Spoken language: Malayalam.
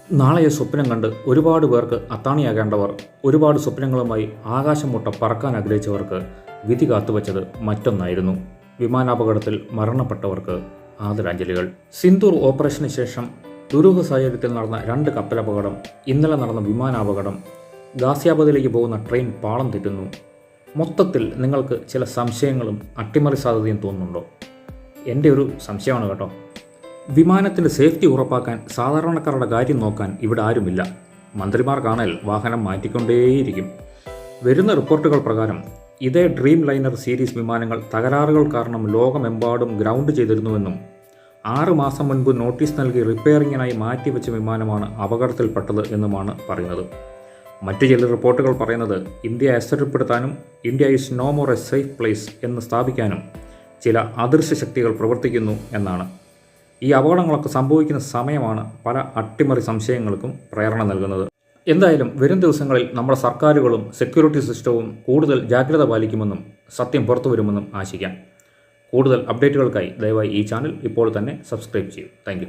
നാളെയെ സ്വപ്നം കണ്ട് ഒരുപാട് പേർക്ക് അത്താണിയാകേണ്ടവർ, ഒരുപാട് സ്വപ്നങ്ങളുമായി ആകാശം മുട്ട പറക്കാൻ ആഗ്രഹിച്ചവർക്ക് വിധി കാത്തുവച്ചത് മറ്റൊന്നായിരുന്നു. വിമാനാപകടത്തിൽ മരണപ്പെട്ടവർക്ക് ആദരാഞ്ജലികൾ. സിന്ദൂർ ഓപ്പറേഷന് ശേഷം ദുരൂഹ സാഹചര്യത്തിൽ നടന്ന 2 കപ്പലപകടം, ഇന്നലെ നടന്ന വിമാനാപകടം, ഗാസിയാബാദിലേക്ക് പോകുന്ന ട്രെയിൻ പാളം തെറ്റുന്നു. മൊത്തത്തിൽ നിങ്ങൾക്ക് ചില സംശയങ്ങളും അട്ടിമറി സാധ്യതയും തോന്നുന്നുണ്ടോ? എൻ്റെ ഒരു സംശയമാണ് കേട്ടോ. വിമാനത്തിൻ്റെ സേഫ്റ്റി ഉറപ്പാക്കാൻ സാധാരണക്കാരുടെ കാര്യം നോക്കാൻ ഇവിടെ ആരുമില്ല. മന്ത്രിമാർക്കാണേൽ വാഹനം മാറ്റിക്കൊണ്ടേയിരിക്കും. വരുന്ന റിപ്പോർട്ടുകൾ പ്രകാരം ഇതേ ഡ്രീം ലൈനർ സീരീസ് വിമാനങ്ങൾ തകരാറുകൾ കാരണം ലോകമെമ്പാടും ഗ്രൗണ്ട് ചെയ്തിരുന്നുവെന്നും 6 മാസം മുൻപ് നോട്ടീസ് നൽകി റിപ്പയറിങ്ങിനായി മാറ്റിവെച്ച വിമാനമാണ് അപകടത്തിൽപ്പെട്ടത് എന്നുമാണ് പറയുന്നത്. മറ്റു ചില റിപ്പോർട്ടുകൾ പറയുന്നത് ഇന്ത്യയെ അസ്ഥിരപ്പെടുത്താനും India is no more a safe place എന്ന് സ്ഥാപിക്കാനും ചില അദൃശ്യ ശക്തികൾ പ്രവർത്തിക്കുന്നു എന്നാണ്. ഈ അപകടങ്ങളൊക്കെ സംഭവിക്കുന്ന സമയമാണ് പല അട്ടിമറി സംശയങ്ങൾക്കും പ്രേരണ നൽകുന്നത്. എന്തായാലും വരും ദിവസങ്ങളിൽ നമ്മുടെ സർക്കാരുകളും സെക്യൂരിറ്റി സിസ്റ്റവും കൂടുതൽ ജാഗ്രത പാലിക്കുമെന്നും സത്യം പുറത്തു വരുമെന്നും ആശിക്കാം. കൂടുതൽ അപ്ഡേറ്റുകൾക്കായി ദയവായി ഈ ചാനൽ ഇപ്പോൾ തന്നെ സബ്സ്ക്രൈബ് ചെയ്യൂ. താങ്ക്